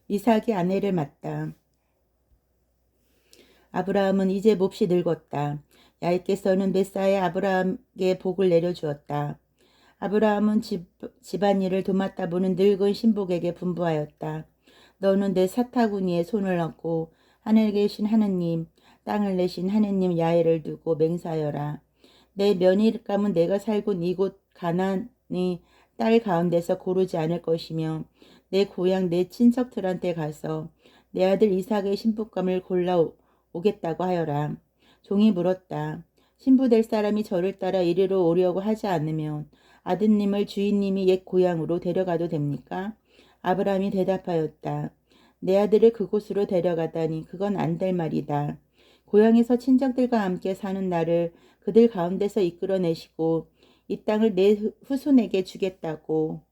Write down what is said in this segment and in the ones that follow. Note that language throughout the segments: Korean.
이삭이 아내를 맞다. 아브라함은 이제 몹시 늙었다. 야훼께서는 메사에 아브라함에게 복을 내려주었다. 아브라함은 집안일을 도맡아 보는 늙은 신복에게 분부하였다. 너는 내 사타구니에 손을 얹고 하늘에 계신 하느님, 땅을 내신 하느님 야훼를 두고 맹세하여라. 내 며느리감은 내가 살곤 이곳 가나안의 딸 가운데서 고르지 않을 것이며 내 고향 내 친척들한테 가서 내 아들 이삭의 신부감을 골라오겠다고 하여라. 종이 물었다. 신부 될 사람이 저를 따라 이리로 오려고 하지 않으면 아드님을 주인님이 옛 고향으로 데려가도 됩니까? 아브라함이 대답하였다. 내 아들을 그곳으로 데려가다니 그건 안 될 말이다. 고향에서 친척들과 함께 사는 나를 그들 가운데서 이끌어내시고 이 땅을 내 후손에게 주겠다고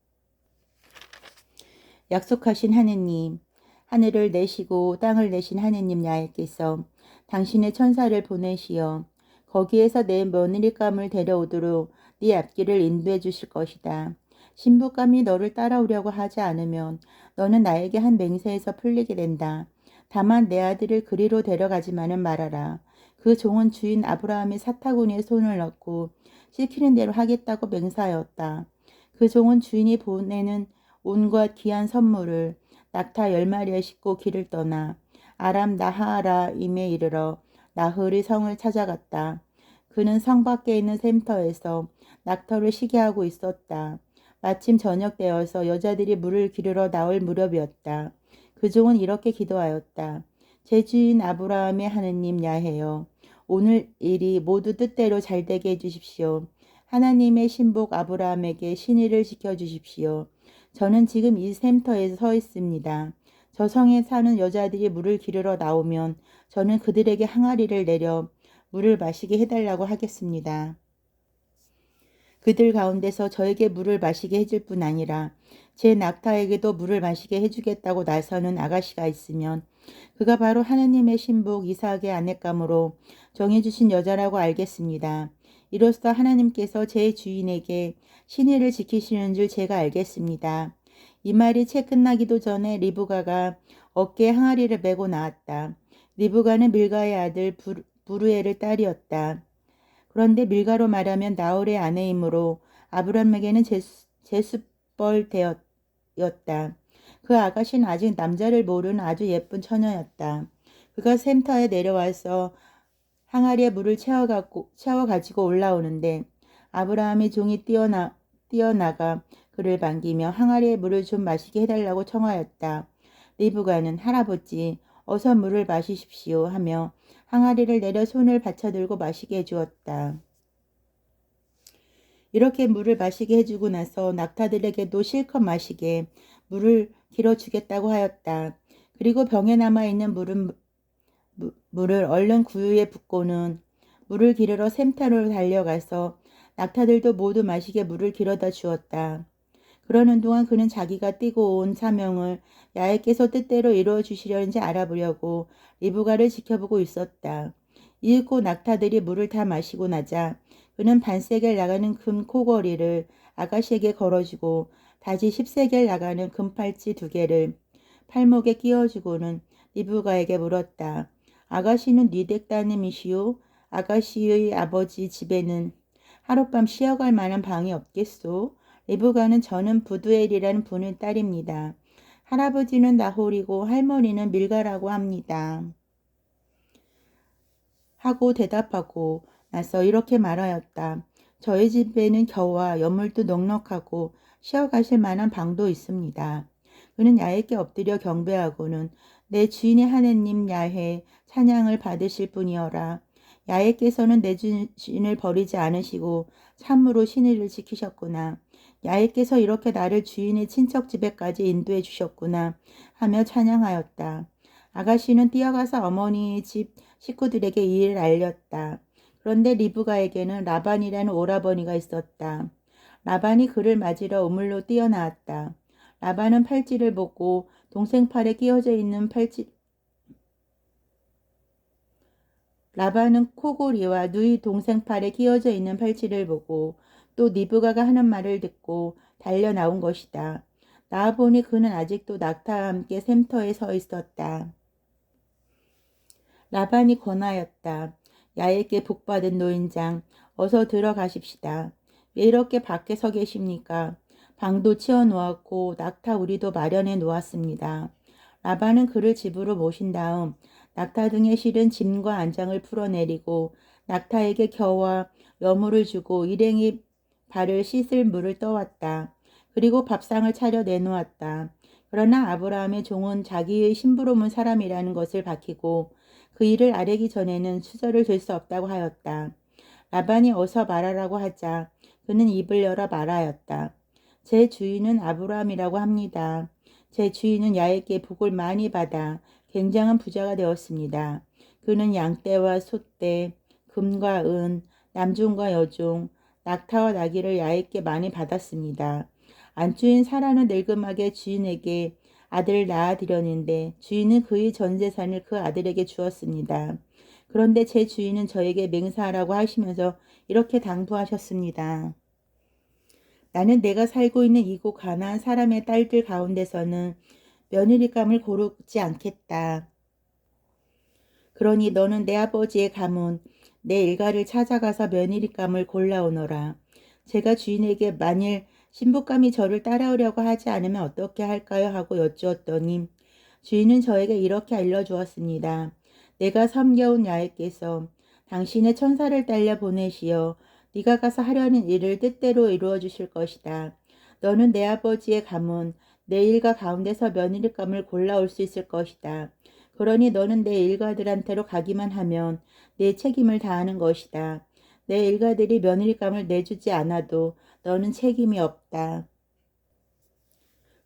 약속하신 하느님, 하늘을 내시고 땅을 내신 하느님 야훼께서 당신의 천사를 보내시어 거기에서 내 며느리감을 데려오도록 네 앞길을 인도해 주실 것이다. 신부감이 너를 따라오려고 하지 않으면 너는 나에게 한 맹세에서 풀리게 된다. 다만 내 아들을 그리로 데려가지만은 말아라. 그 종은 주인 아브라함의 사타구니에 손을 넣고 시키는 대로 하겠다고 맹세하였다. 그 종은 주인이 보내는 온갖 귀한 선물을 낙타 10마리에 싣고 길을 떠나 아람 나하라임에 이르러 나흘의 성을 찾아갔다. 그는 성 밖에 있는 샘터에서 낙터를 쉬게 하고 있었다. 마침 저녁 되어서 여자들이 물을 기르러 나올 무렵이었다. 그 종은 이렇게 기도하였다. 제 주인 아브라함의 하느님 야훼여, 오늘 일이 모두 뜻대로 잘되게 해주십시오. 하나님의 신복 아브라함에게 신의를 지켜주십시오. 저는 지금 이 샘터에 서 있습니다. 저 성에 사는 여자들이 물을 기르러 나오면 저는 그들에게 항아리를 내려 물을 마시게 해달라고 하겠습니다. 그들 가운데서 저에게 물을 마시게 해줄 뿐 아니라 제 낙타에게도 물을 마시게 해주겠다고 나서는 아가씨가 있으면 그가 바로 하느님의 신복 이삭의 아내감으로 정해주신 여자라고 알겠습니다. 이로써 하나님께서 제 주인에게 신의를 지키시는 줄 제가 알겠습니다. 이 말이 채 끝나기도 전에 리브가가 어깨에 항아리를 메고 나왔다. 리브가는 밀가의 아들 부르엘의 딸이었다. 그런데 밀가로 말하면 나홀의 아내이므로 아브람에게는 제수벌 되었다. 그 아가씨는 아직 남자를 모르는 아주 예쁜 처녀였다. 그가 샘터에 내려와서 항아리에 물을 채워가지고 올라오는데 아브라함의 종이 뛰어나가 그를 반기며 항아리에 물을 좀 마시게 해달라고 청하였다. 리브가는 할아버지 어서 물을 마시십시오 하며 항아리를 내려 손을 받쳐들고 마시게 해주었다. 이렇게 물을 마시게 해주고 나서 낙타들에게도 실컷 마시게 물을 길어주겠다고 하였다. 그리고 병에 남아있는 물을 얼른 구유에 붓고는 물을 기르러 샘터로 달려가서 낙타들도 모두 마시게 물을 길어다 주었다. 그러는 동안 그는 자기가 띠고 온 사명을 야훼께서 뜻대로 이루어 주시려는지 알아보려고 리브가를 지켜보고 있었다. 이윽고 낙타들이 물을 다 마시고 나자 그는 반세겔 나가는 금 코걸이를 아가씨에게 걸어주고 다시 10세겔 나가는 금팔찌 2개를 팔목에 끼워주고는 리브가에게 물었다. 아가씨는 뉘댁 따님이시오? 아가씨의 아버지 집에는 하룻밤 쉬어갈 만한 방이 없겠소? 리브가는 저는 부두엘이라는 분의 딸입니다. 할아버지는 나홀이고 할머니는 밀가라고 합니다. 하고 대답하고 나서 이렇게 말하였다. 저희 집에는 겨와 여물도 넉넉하고 쉬어가실 만한 방도 있습니다. 그는 야훼께 엎드려 경배하고는 내 주인의 하느님 야훼 찬양을 받으실 뿐이어라. 야훼께서는 내 주인을 버리지 않으시고 참으로 신의를 지키셨구나. 야훼께서 이렇게 나를 주인의 친척 집에까지 인도해 주셨구나 하며 찬양하였다. 아가씨는 뛰어가서 어머니의 집 식구들에게 이 일을 알렸다. 그런데 리브가에게는 라반이라는 오라버니가 있었다. 라반이 그를 맞으러 우물로 뛰어나왔다. 라반은 팔찌를 보고 동생 팔에 끼워져 있는 라반은 코골이와 누이 동생 팔에 끼워져 있는 팔찌를 보고 또 리브가가 하는 말을 듣고 달려 나온 것이다. 나와보니 그는 아직도 낙타와 함께 샘터에 서 있었다. 라반이 권하였다. 야에게 복받은 노인장, 어서 들어가십시다. 왜 이렇게 밖에 서 계십니까? 방도 치워 놓았고 낙타 우리도 마련해 놓았습니다. 라반은 그를 집으로 모신 다음 낙타 등에 실은 짐과 안장을 풀어내리고 낙타에게 겨와 여물을 주고 일행이 발을 씻을 물을 떠왔다. 그리고 밥상을 차려 내놓았다. 그러나 아브라함의 종은 자기의 심부름은 사람이라는 것을 밝히고 그 일을 아뢰기 전에는 수저를 들 수 없다고 하였다. 라반이 어서 말하라고 하자 그는 입을 열어 말하였다. 제 주인은 아브라함이라고 합니다. 제 주인은 야에게 복을 많이 받아 굉장한 부자가 되었습니다. 그는 양떼와 소떼, 금과 은, 남종과 여종, 낙타와 나귀를 야에게 많이 받았습니다. 안주인 사라는 늙음하게 주인에게 아들을 낳아드렸는데 주인은 그의 전 재산을 그 아들에게 주었습니다. 그런데 제 주인은 저에게 맹세하라고 하시면서 이렇게 당부하셨습니다. 나는 내가 살고 있는 이곳 가나안 사람의 딸들 가운데서는 며느리감을 고르지 않겠다. 그러니 너는 내 아버지의 가문, 내 일가를 찾아가서 며느리감을 골라오너라. 제가 주인에게 만일 신부감이 저를 따라오려고 하지 않으면 어떻게 할까요? 하고 여쭈었더니 주인은 저에게 이렇게 알려주었습니다. 내가 섬겨온 야훼께서 당신의 천사를 딸려 보내시어 네가 가서 하려는 일을 뜻대로 이루어 주실 것이다. 너는 내 아버지의 가문, 내 일가 가운데서 며느리감을 골라올 수 있을 것이다. 그러니 너는 내 일가들한테로 가기만 하면 내 책임을 다하는 것이다. 내 일가들이 며느리감을 내주지 않아도 너는 책임이 없다.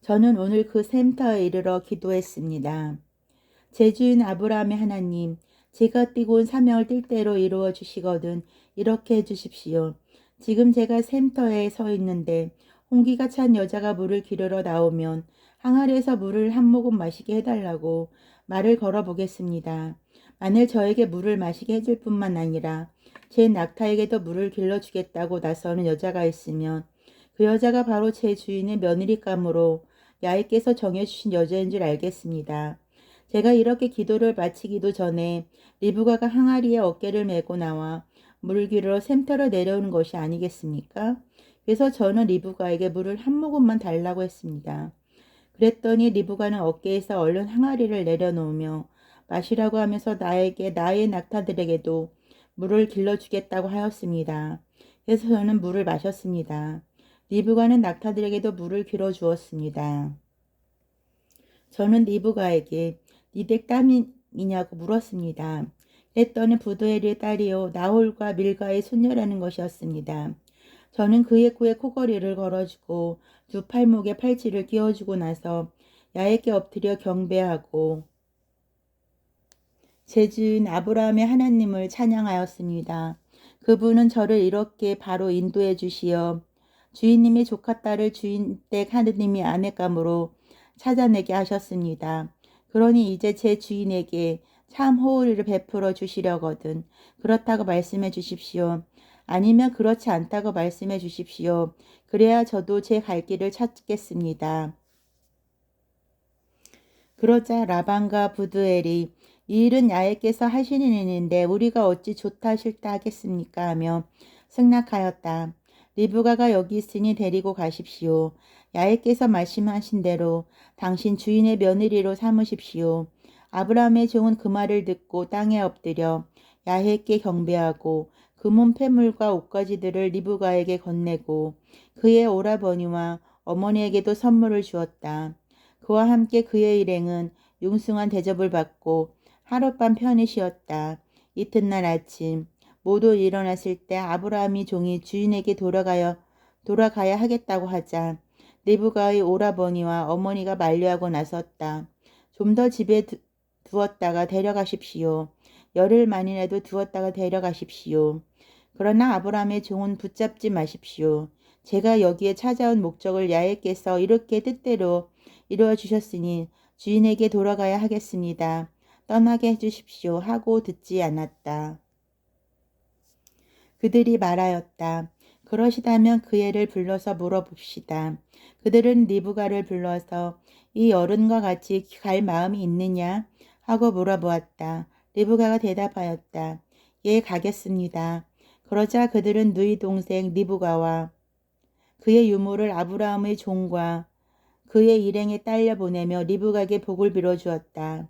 저는 오늘 그 샘터에 이르러 기도했습니다. 제 주인 아브라함의 하나님, 제가 띠고 온 사명을 띨대로 이루어 주시거든 이렇게 해주십시오. 지금 제가 샘터에 서 있는데 홍기가 찬 여자가 물을 기르러 나오면 항아리에서 물을 한 모금 마시게 해달라고 말을 걸어보겠습니다. 만일 저에게 물을 마시게 해줄 뿐만 아니라 제 낙타에게도 물을 길러주겠다고 나서는 여자가 있으면 그 여자가 바로 제 주인의 며느리감으로 야훼께서 정해주신 여자인 줄 알겠습니다. 제가 이렇게 기도를 마치기도 전에 리브가가 항아리에 어깨를 메고 나와 물을 기르러 샘터로 내려오는 것이 아니겠습니까? 그래서 저는 리브가에게 물을 한 모금만 달라고 했습니다. 그랬더니 리브가는 어깨에서 얼른 항아리를 내려놓으며 마시라고 하면서 나에게 나의 낙타들에게도 물을 길러주겠다고 하였습니다. 그래서 저는 물을 마셨습니다. 리브가는 낙타들에게도 물을 길어주었습니다. 저는 리브가에게 니들 땀이냐고 물었습니다. 그랬더니 부두엘의 딸이요 나홀과 밀가의 손녀라는 것이었습니다. 저는 그의 코에 코걸이를 걸어주고 두 팔목에 팔찌를 끼워주고 나서 야훼께 엎드려 경배하고 제 주인 아브라함의 하나님을 찬양하였습니다. 그분은 저를 이렇게 바로 인도해 주시어 주인님의 조카 딸을 주인 댁 하느님이 아내감으로 찾아내게 하셨습니다. 그러니 이제 제 주인에게 참 호의를 베풀어 주시려거든 그렇다고 말씀해 주십시오. 아니면 그렇지 않다고 말씀해 주십시오. 그래야 저도 제 갈 길을 찾겠습니다. 그러자 라반과 부두엘이 이 일은 야훼께서 하시는 일인데 우리가 어찌 좋다 싫다 하겠습니까 하며 승낙하였다. 리브가가 여기 있으니 데리고 가십시오. 야훼께서 말씀하신 대로 당신 주인의 며느리로 삼으십시오. 아브라함의 종은 그 말을 듣고 땅에 엎드려 야훼께 경배하고 금은 패물과 옷가지들을 리브가에게 건네고 그의 오라버니와 어머니에게도 선물을 주었다. 그와 함께 그의 일행은 융숭한 대접을 받고 하룻밤 편히 쉬었다. 이튿날 아침 모두 일어났을 때 아브라함이 종이 주인에게 돌아가야 하겠다고 하자 리브가의 오라버니와 어머니가 만류하고 나섰다. 좀 더 집에 두었다가 데려가십시오. 열흘만이라도 두었다가 데려가십시오. 그러나 아브라함의 종은 붙잡지 마십시오. 제가 여기에 찾아온 목적을 야훼께서 이렇게 뜻대로 이루어 주셨으니 주인에게 돌아가야 하겠습니다. 떠나게 해주십시오 하고 듣지 않았다. 그들이 말하였다. 그러시다면 그 애를 불러서 물어봅시다. 그들은 리브가를 불러서 이 어른과 같이 갈 마음이 있느냐 하고 물어보았다. 리브가가 대답하였다. 예, 가겠습니다. 그러자 그들은 누이 동생 리브가와 그의 유모를 아브라함의 종과 그의 일행에 딸려 보내며 리브가에게 복을 빌어주었다.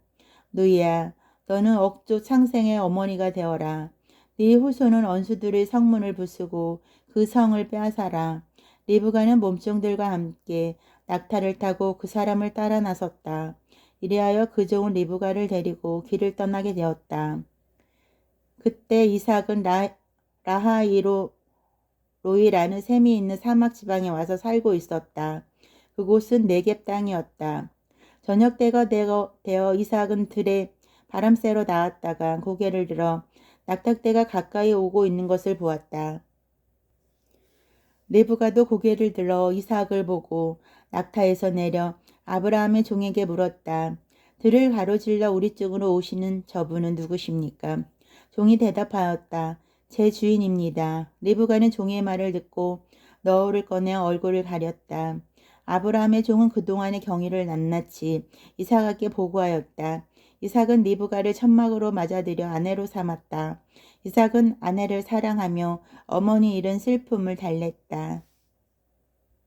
누이야, 너는 억조 창생의 어머니가 되어라. 네 후손은 원수들의 성문을 부수고 그 성을 빼앗아라. 리브가는 몸종들과 함께 낙타를 타고 그 사람을 따라 나섰다. 이리하여 그 종은 리브가를 데리고 길을 떠나게 되었다. 그때 이삭은 라하이로 로이라는 샘이 있는 사막 지방에 와서 살고 있었다. 그곳은 네겝 땅이었다. 저녁 때가 되어 이삭은 들에 바람 쐬러 나왔다가 고개를 들어 낙타떼가 가까이 오고 있는 것을 보았다. 리브가도 고개를 들어 이삭을 보고 낙타에서 내려 아브라함의 종에게 물었다. 들을 가로질러 우리 쪽으로 오시는 저분은 누구십니까? 종이 대답하였다. 제 주인입니다. 리브가는 종의 말을 듣고 너울을 꺼내 얼굴을 가렸다. 아브라함의 종은 그동안의 경위를 낱낱이 이삭에게 보고하였다. 이삭은 리브가를 천막으로 맞아들여 아내로 삼았다. 이삭은 아내를 사랑하며 어머니 잃은 슬픔을 달랬다.